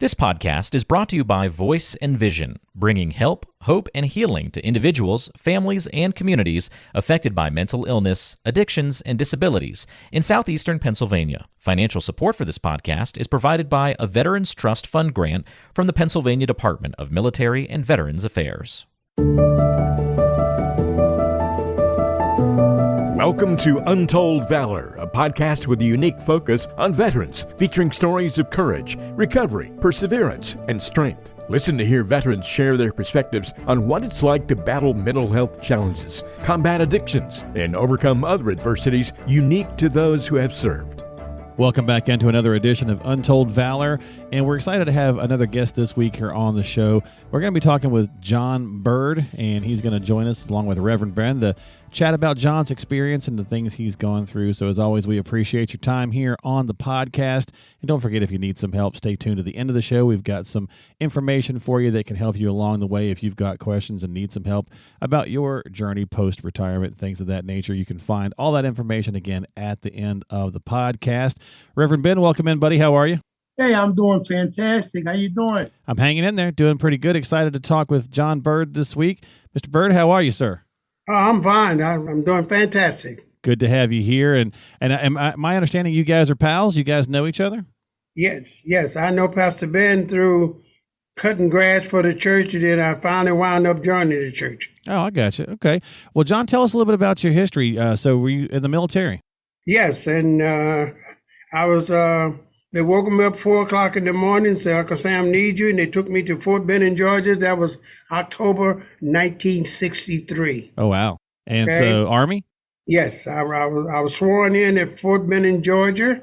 This podcast is brought to you by Voice and Vision, bringing help, hope, and healing to individuals, families, and communities affected by mental illness, addictions, and disabilities in southeastern Pennsylvania. Financial support for this podcast is provided by a Veterans Trust Fund grant from the Pennsylvania Department of Military and Veterans Affairs. Welcome to Untold Valor, a podcast with a unique focus on veterans, featuring stories of courage, recovery, perseverance, and strength. Listen to hear veterans share their perspectives on what it's like to battle mental health challenges, combat addictions, and overcome other adversities unique to those who have served. Welcome back into another edition of Untold Valor, and we're excited to have another guest this week here on the show. We're going to be talking with John Byrd, and he's going to join us along with Reverend Ben to chat about John's experience and the things he's gone through. So as always, we appreciate your time here on the podcast. And don't forget, if you need some help, stay tuned to the end of the show. We've got some information for you that can help you along the way. If you've got questions and need some help about your journey post-retirement, things of that nature, you can find all that information again at the end of the podcast. Reverend Ben, welcome in, buddy. How are you? Hey, I'm doing fantastic. How you doing? I'm hanging in there, doing pretty good. Excited to talk with John Byrd this week. Mr. Byrd, how are you, sir? Oh, I'm fine. I'm doing fantastic. Good to have you here. And my understanding, you guys are pals? You guys know each other? Yes. I know Pastor Ben through cutting grass for the church, and then I finally wound up joining the church. Oh, I got you. Okay. Well, John, tell us a little bit about your history. So were you in the military? Yes, and I was, they woke me up 4 o'clock in the morning, said, Uncle Sam needs you, and they took me to Fort Benning, Georgia. That was October 1963. Oh, wow. And okay. So Army? Yes, I was sworn in at Fort Benning, Georgia,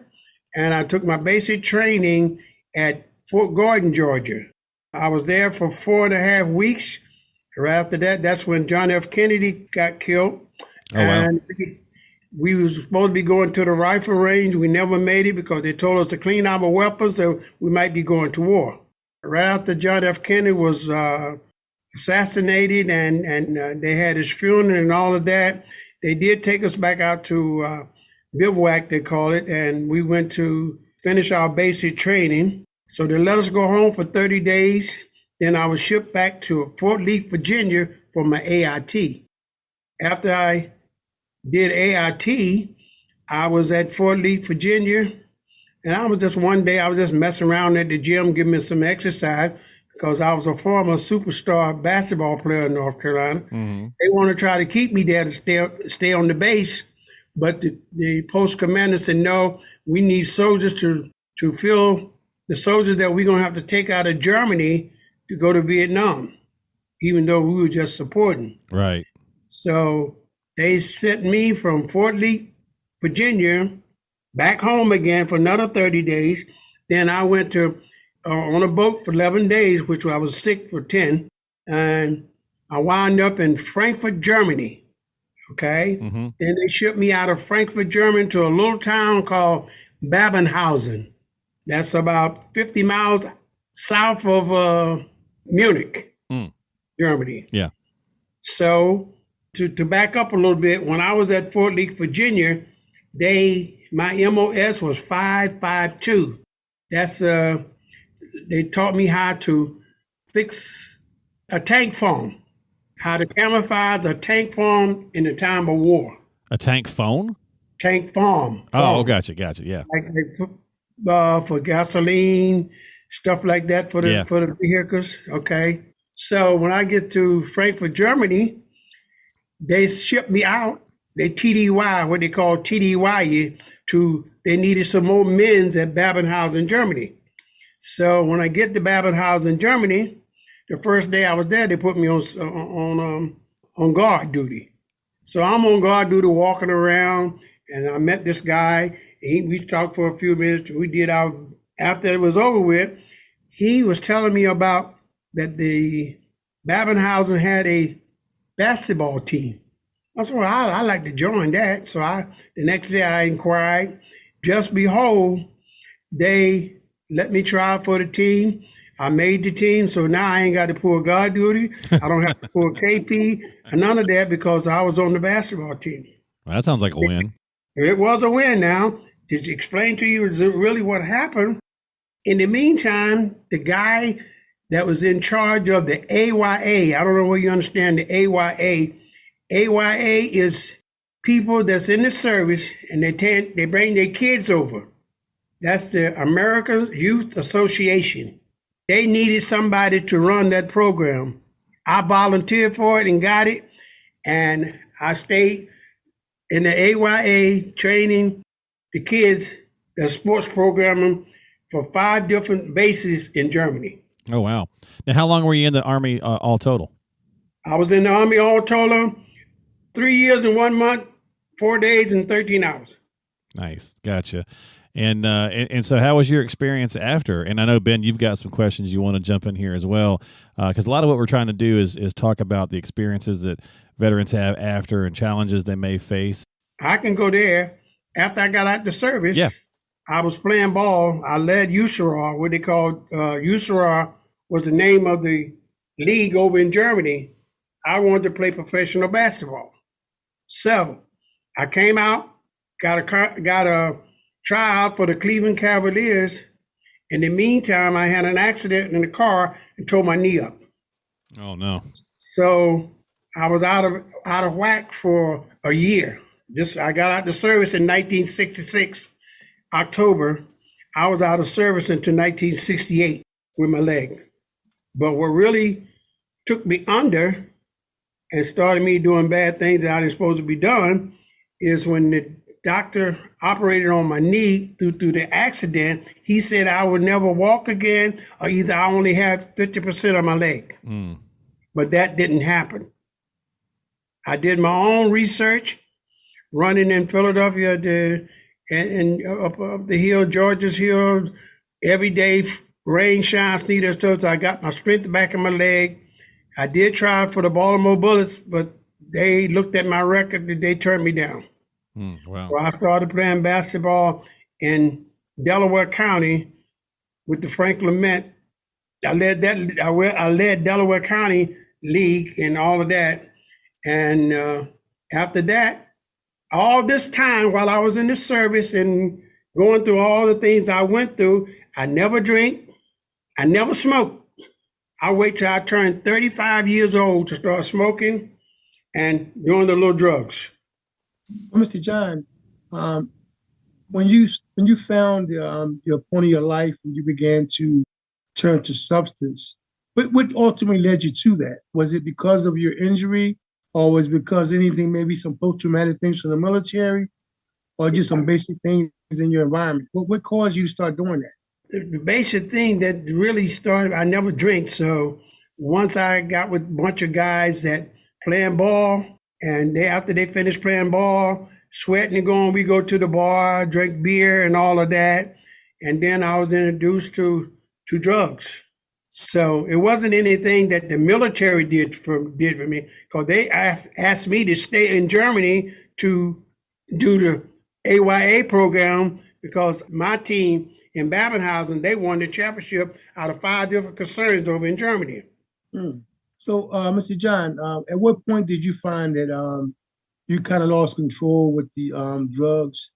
and I took my basic training at Fort Gordon, Georgia. I was there for 4.5 weeks. Right after that, that's when John F. Kennedy got killed. Oh, wow. And we was supposed to be going to the rifle range. We never made it because they told us to clean our weapons, so we might be going to war. Right after John F. Kennedy was assassinated and they had his funeral and all of that, they did take us back out to bivouac, they call it, and we went to finish our basic training. So they let us go home for 30 days. Then I was shipped back to Fort Lee, Virginia for my AIT. After I did AIT, I was at Fort Lee, Virginia, and I was just one day, I was just messing around at the gym, giving me some exercise, because I was a former superstar basketball player in North Carolina. Mm-hmm. They want to try to keep me there to stay on the base, but the post commander said, no, we need soldiers to fill the soldiers that we're going to have to take out of Germany to go to Vietnam, even though we were just supporting. Right. So they sent me from Fort Lee, Virginia, back home again for another 30 days. Then I went to on a boat for 11 days, which I was sick for 10. And I wound up in Frankfurt, Germany. Okay. Mm-hmm. And they shipped me out of Frankfurt, Germany to a little town called Babenhausen. That's about 50 miles south of Munich, Germany. Yeah. So to back up a little bit, when I was at Fort Lee, Virginia, my MOS was 552. That's they taught me how to fix a tank farm, how to camouflage a tank farm in the time of war. A tank phone? Tank farm. Oh, gotcha, yeah. Like for gasoline, stuff like that for the vehicles. Okay. So when I get to Frankfurt, Germany, they shipped me out. They TDY, what they call TDY, they needed some more men at Babenhausen, Germany. So when I get to Babenhausen, Germany, the first day I was there, they put me on guard duty. So I'm on guard duty, walking around, and I met this guy. We talked for a few minutes. After it was over with, he was telling me about that the Babenhausen had a basketball team. I said, well, I'd like to join that. So the next day I inquired. Just behold, they let me try out for the team. I made the team, so now I ain't got to pull guard duty. I don't have to pull KP, and none of that because I was on the basketball team. Well, that sounds like a win. It was a win now. To explain to you really what happened, In the meantime, the guy that was in charge of the AYA, I don't know whether you understand the AYA. AYA is people that's in the service and they bring their kids over. That's the American Youth Association. They needed somebody to run that program. I volunteered for it and got it, and I stayed in the AYA training the kids, the sports programming for 5 different bases in Germany. Oh, wow. Now, how long were you in the Army all total? I was in the Army all total 3 years and 1 month, 4 days and 13 hours. Nice. Gotcha. And so how was your experience after? And I know, Ben, you've got some questions you want to jump in here as well, because a lot of what we're trying to do is talk about the experiences that veterans have after and challenges they may face. I can go there. After I got out the service, yeah. I was playing ball. I led USARA, what they called USARA was the name of the league over in Germany. I wanted to play professional basketball. So I came out, got a tryout for the Cleveland Cavaliers. In the meantime, I had an accident in the car and tore my knee up. Oh, no. So I was out of whack for a year. I got out of service in 1966, October. I was out of service until 1968 with my leg. But what really took me under and started me doing bad things that I didn't supposed to be doing is when the doctor operated on my knee through the accident. He said I would never walk again, or either I only had 50% of my leg. But that didn't happen. I did my own research, running in Philadelphia and up the hill, George's Hill, every day, rain, shine, sleet, or so I got my strength back in my leg. I did try for the Baltimore Bullets, but they looked at my record and they turned me down. Wow. So I started playing basketball in Delaware County with the Franklin Mint. I led Delaware County League and all of that. And after that, all this time while I was in the service and going through all the things I went through, I never drank, I never smoked. I wait till I turned 35 years old to start smoking and doing the little drugs. Mr. John, when you found your point of your life and you began to turn to substance, what ultimately led you to that? Was it because of your injury, or was it because anything, maybe some post-traumatic things from the military, or just some basic things in your environment? What caused you to start doing that? The basic thing that really started, I never drink. So once I got with a bunch of guys that playing ball, and after they finished playing ball, sweating and going, we go to the bar, drink beer and all of that. And then I was introduced to drugs. So it wasn't anything that the military did for me, because they asked me to stay in Germany to do the AYA program, because my team in Babenhausen, they won the championship out of 5 different concerns over in Germany. So, Mr. John, at what point did you find that you kind of lost control with the drugs?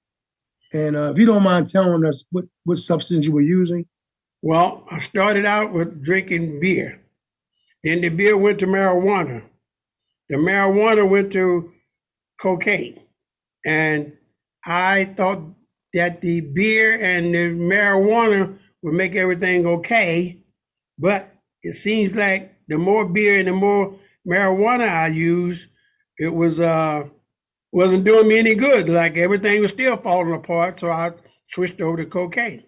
And if you don't mind telling us what substance you were using. Well, I started out with drinking beer. Then the beer went to marijuana. The marijuana went to cocaine. And I thought that the beer and the marijuana would make everything okay. But it seems like the more beer and the more marijuana I used, it wasn't doing me any good. Like everything was still falling apart. So I switched over to cocaine.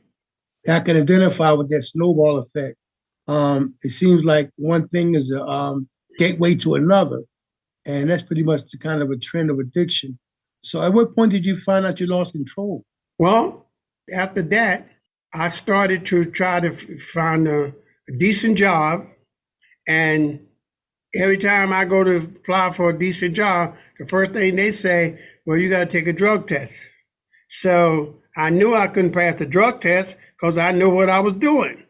I can identify with that snowball effect. It seems like one thing is a gateway to another. And that's pretty much the kind of a trend of addiction. So at what point did you find out you lost control? Well, after that, I started to try to find a decent job. And every time I go to apply for a decent job, the first thing they say, well, you got to take a drug test. So I knew I couldn't pass the drug test because I knew what I was doing.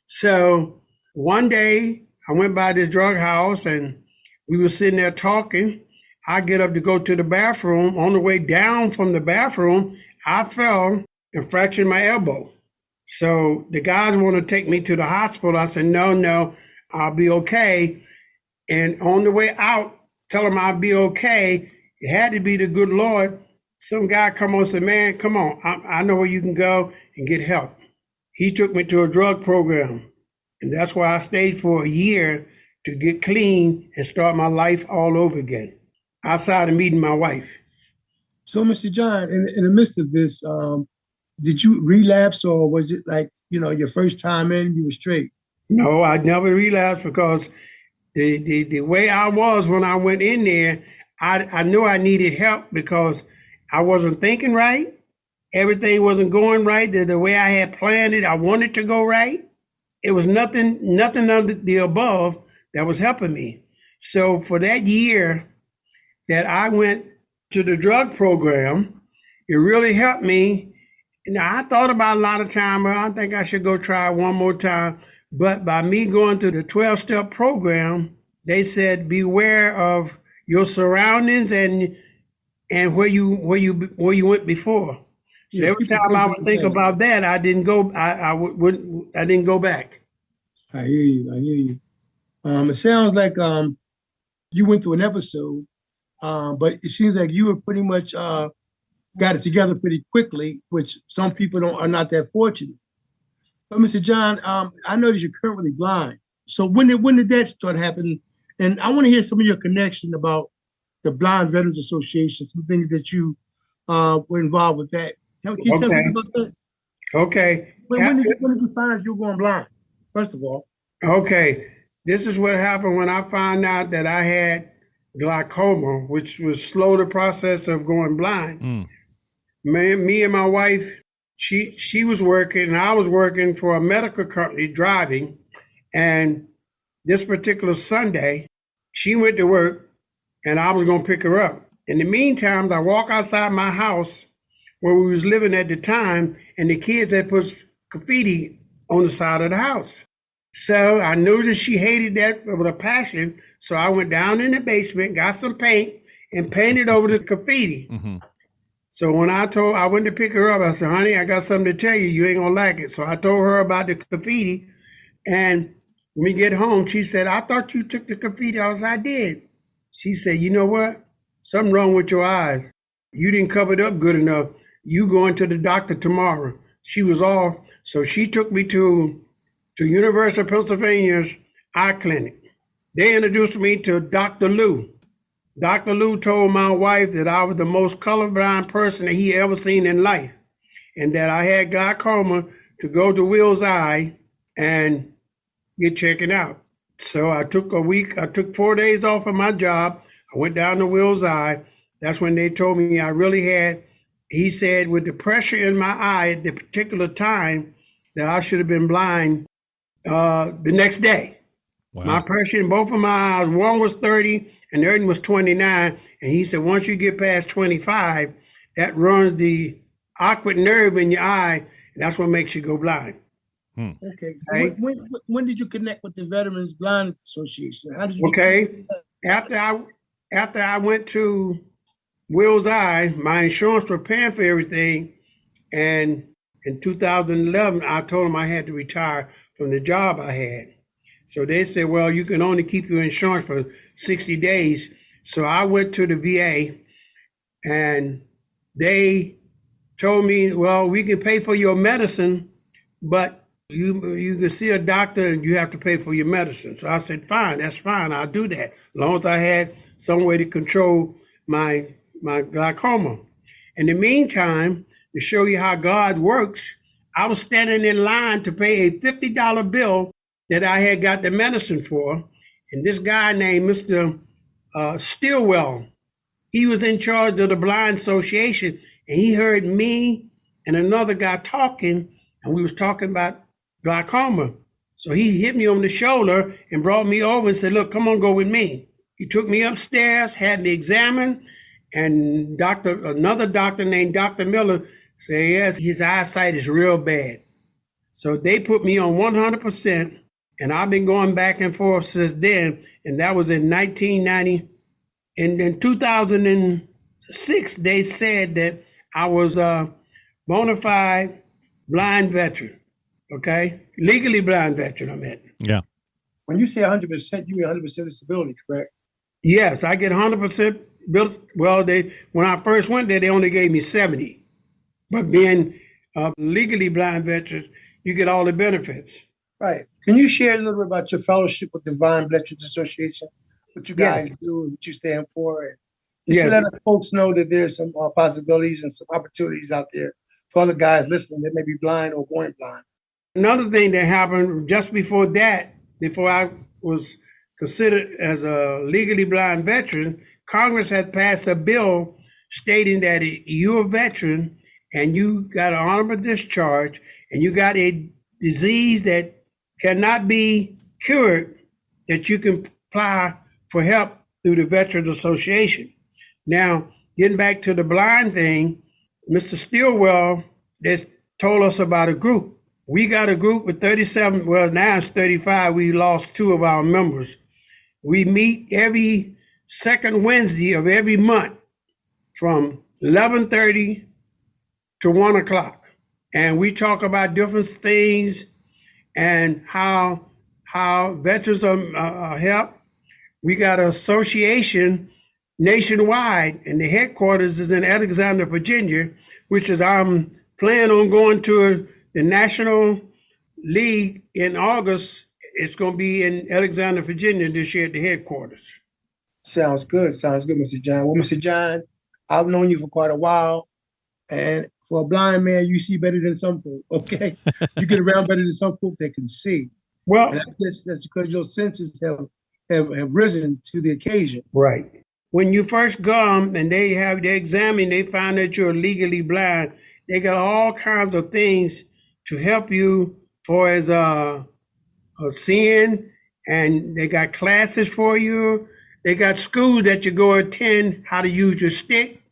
So one day I went by this drug house and we were sitting there talking. I get up to go to the bathroom. On the way down from the bathroom, I fell and fractured my elbow. So the guys want to take me to the hospital. I said, no, I'll be okay. And on the way out, tell them I'll be okay. It had to be the good Lord. Some guy come on and said, man, come on. I know where you can go and get help. He took me to a drug program. And that's why I stayed for a year to get clean and start my life all over again, outside of meeting my wife. So, Mr. John, in the midst of this, did you relapse, or was it like, your first time in, you were straight? No, I never relapsed, because the way I was when I went in there, I knew I needed help because I wasn't thinking right. Everything wasn't going right the way I had planned it. I wanted to go right. It was nothing of the above that was helping me. So for that year that I went to the drug program, it really helped me. Now, I thought about a lot of time, well, I think I should go try it one more time. But by me going to the 12-step program, they said, beware of your surroundings and where you went before. So Yeah, every time I would think about that, I didn't go. I didn't go back. I hear you. It sounds like you went through an episode, but it seems like you were pretty much got it together pretty quickly, which some people are not that fortunate. But Mr. John, I know that you're currently blind. So when did that start happening? And I want to hear some of your connection about the Blind Veterans Association, some things that you were involved with that. Can you tell me about that? Okay. When did you find out you were going blind, first of all? Okay. This is what happened when I found out that I had glaucoma, which was slow the process of going blind. Me and my wife, she was working and I was working for a medical company driving. And this particular Sunday, she went to work and I was going to pick her up. In the meantime, I walk outside my house where we was living at the time, and the kids had put graffiti on the side of the house. So I knew that she hated that with a passion. So I went down in the basement, got some paint, and painted over the graffiti. Mm-hmm. So when I went to pick her up, I said, honey, I got something to tell you. You ain't gonna like it. So I told her about the graffiti. And when we get home, she said, I thought you took the graffiti. I said, I did. She said, you know what? Something wrong with your eyes. You didn't cover it up good enough. You going to the doctor tomorrow. She was off. So she took me to University of Pennsylvania's eye clinic. They introduced me to Dr. Lou. Dr. Lou told my wife that I was the most colorblind person that he ever seen in life, and that I had glaucoma to go to Will's Eye and get checked out. So I took 4 days off of my job. I went down to Will's Eye. That's when they told me I really had, he said, with the pressure in my eye at the particular time, that I should have been blind the next day. Wow. My pressure in both of my eyes, one was 30 and the other was 29. And he said, once you get past 25, that runs the aqueous nerve in your eye, and that's what makes you go blind. Okay. Right? When did you connect with the Veterans Blind Association? How did you? Okay. After I went to Will's Eye, my insurance was paying for everything, and in 2011, I told them I had to retire from the job I had. So they said, well, you can only keep your insurance for 60 days. So I went to the VA, and they told me, well, we can pay for your medicine, but you can see a doctor and you have to pay for your medicine. So I said, fine, that's fine. I'll do that. As long as I had some way to control my glaucoma. In the meantime, to show you how God works, I was standing in line to pay a $50 bill that I had got the medicine for. And this guy named Mr. Stillwell, he was in charge of the Blind Association, and he heard me and another guy talking, and we was talking about glaucoma. So he hit me on the shoulder and brought me over and said, look, come on, go with me. He took me upstairs, had me examined, and another doctor named Dr. Miller said, yes, his eyesight is real bad. So they put me on 100%, and I've been going back and forth since then, and that was in 1990. And in 2006, they said that I was a bona fide blind veteran. Okay? Legally blind veteran, I meant. Yeah. When you say 100%, you mean 100% disability, correct? Yes, I get 100% bills. Well, when I first went there, they only gave me 70. But being legally blind veterans, you get all the benefits. Right. Can you share a little bit about your fellowship with the Blind Veterans Association, what you guys do and what you stand for? And just to let folks know that there's some possibilities and some opportunities out there for other guys listening that may be blind or born blind. Another thing that happened just before that, before I was considered as a legally blind veteran, Congress had passed a bill stating that you're a veteran and you got an honorable discharge and you got a disease that cannot be cured, that you can apply for help through the Veterans Association. Now, getting back to the blind thing, Mr. Stilwell just told us about a group. We got a group with 37, well, now it's 35. We lost 2 of our members. We meet every second Wednesday of every month from 11:30 to 1 o'clock. And we talk about different things and how veterans are helped. We got an association nationwide, and the headquarters is in Alexandria, Virginia, which is I'm planning on going to the National League in August. It's going to be in Alexandria, Virginia this year at the headquarters. Sounds good. Sounds good, Mr. John. Well, Mr. John, I've known you for quite a while, and for a blind man, you see better than some folk, okay? You get around better than some folk that can see. Well, and that's because your senses have risen to the occasion. Right. When you first come and they examine, they find that you're legally blind. They got all kinds of things to help you for as seeing, and they got classes for you. They got schools that you go attend how to use your stick.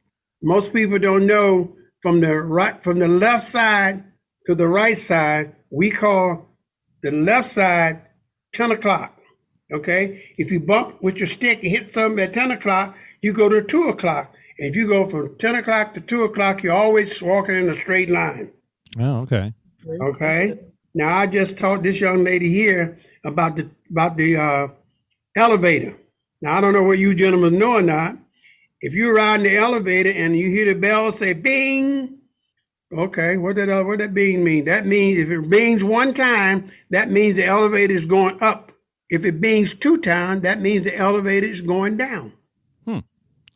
Most people don't know from the left side to the right side, we call the left side 10 o'clock. Okay, if you bump with your stick and hit something at 10 o'clock, you go to 2 o'clock. And if you go from 10 o'clock to 2 o'clock, you're always walking in a straight line. Oh, okay. Okay. Now, I just taught this young lady here about the elevator. Now, I don't know what you gentlemen know or not. If you're riding the elevator and you hear the bell say bing, okay, what that bing mean? That means if it bings one time, that means the elevator is going up. If it bings 2 times, that means the elevator is going down.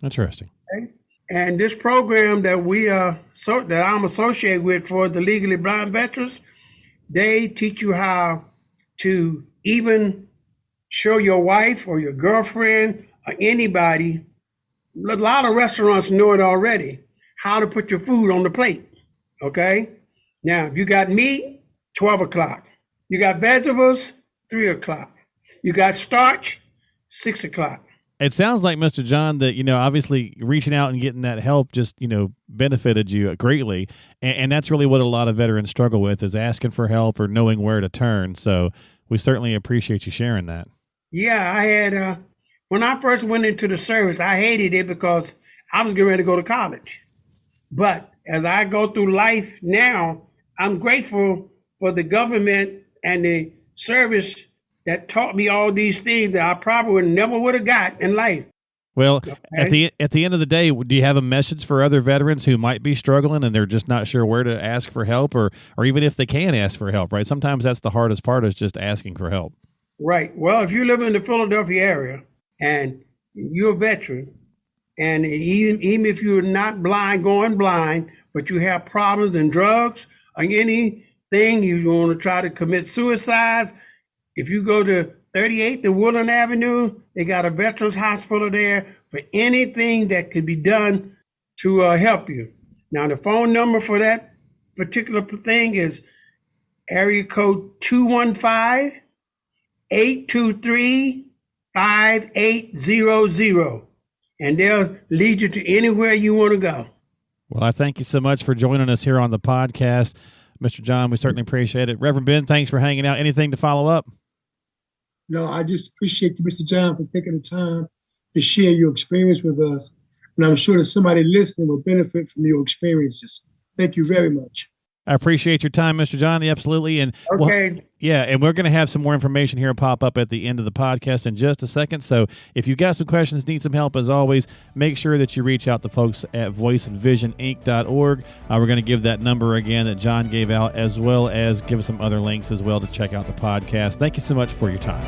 Interesting. Okay? And this program that that I'm associated with for the legally blind veterans, they teach you how to even show your wife or your girlfriend or anybody. A lot of restaurants know it already, how to put your food on the plate. Okay? Now, if you got meat, 12 o'clock. You got vegetables, 3 o'clock. You got starch, 6 o'clock. It sounds like, Mr. John, that, obviously reaching out and getting that help just, benefited you greatly. And that's really what a lot of veterans struggle with, is asking for help or knowing where to turn. So we certainly appreciate you sharing that. Yeah, I had, when I first went into the service, I hated it because I was getting ready to go to college. But as I go through life now, I'm grateful for the government and the service that taught me all these things that I probably never would have got in life. Well, okay. At the end of the day, do you have a message for other veterans who might be struggling and they're just not sure where to ask for help, or even if they can ask for help, right? Sometimes that's the hardest part, is just asking for help. Right. Well, if you live in the Philadelphia area and you're a veteran, and even if you're not going blind, but you have problems and drugs or anything, you want to try to commit suicide, if you go to 38th and Woodland Avenue, they got a veterans hospital there for anything that could be done to help you. Now, the phone number for that particular thing is area code 215-823-5800. And they'll lead you to anywhere you want to go. Well, I thank you so much for joining us here on the podcast, Mr. John. We certainly appreciate it. Reverend Ben, thanks for hanging out. Anything to follow up? No, I just appreciate you, Mr. John, for taking the time to share your experience with us. And I'm sure that somebody listening will benefit from your experiences. Thank you very much. I appreciate your time, Mr. John. Absolutely. And Okay. and we're going to have some more information here pop up at the end of the podcast in just a second. So if you've got some questions, need some help, as always, make sure that you reach out to folks at voiceandvisioninc.org. We're going to give that number again that John gave out, as well as give us some other links as well to check out the podcast. Thank you so much for your time.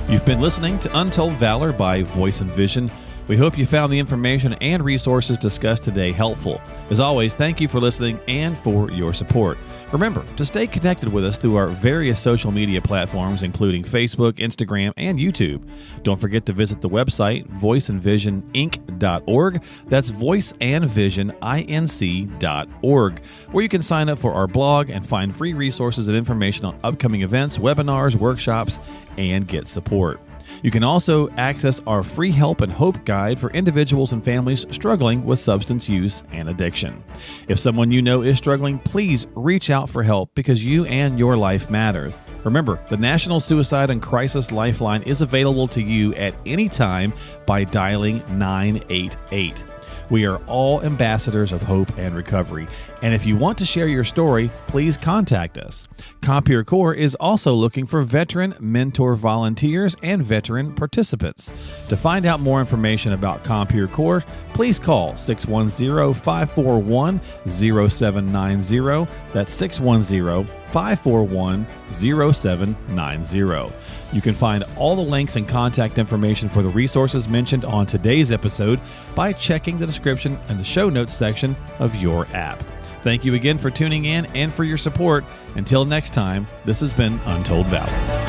You've been listening to Untold Valor by Voice and Vision. We hope you found the information and resources discussed today helpful. As always, thank you for listening and for your support. Remember to stay connected with us through our various social media platforms, including Facebook, Instagram, and YouTube. Don't forget to visit the website, voiceandvisioninc.org. That's voiceandvisioninc.org, where you can sign up for our blog and find free resources and information on upcoming events, webinars, workshops, and get support. You can also access our free help and hope guide for individuals and families struggling with substance use and addiction. If someone you know is struggling, please reach out for help, because you and your life matter. Remember, the National Suicide and Crisis Lifeline is available to you at any time by dialing 988. We are all ambassadors of hope and recovery, and if you want to share your story, please contact us. Compeer Corps is also looking for veteran mentor volunteers and veteran participants. To find out more information about Compeer Corps, please call 610-541-0790. That's 610-541-0790. You can find all the links and contact information for the resources mentioned on today's episode by checking the description and the show notes section of your app. Thank you again for tuning in and for your support. Until next time, this has been Untold Valor.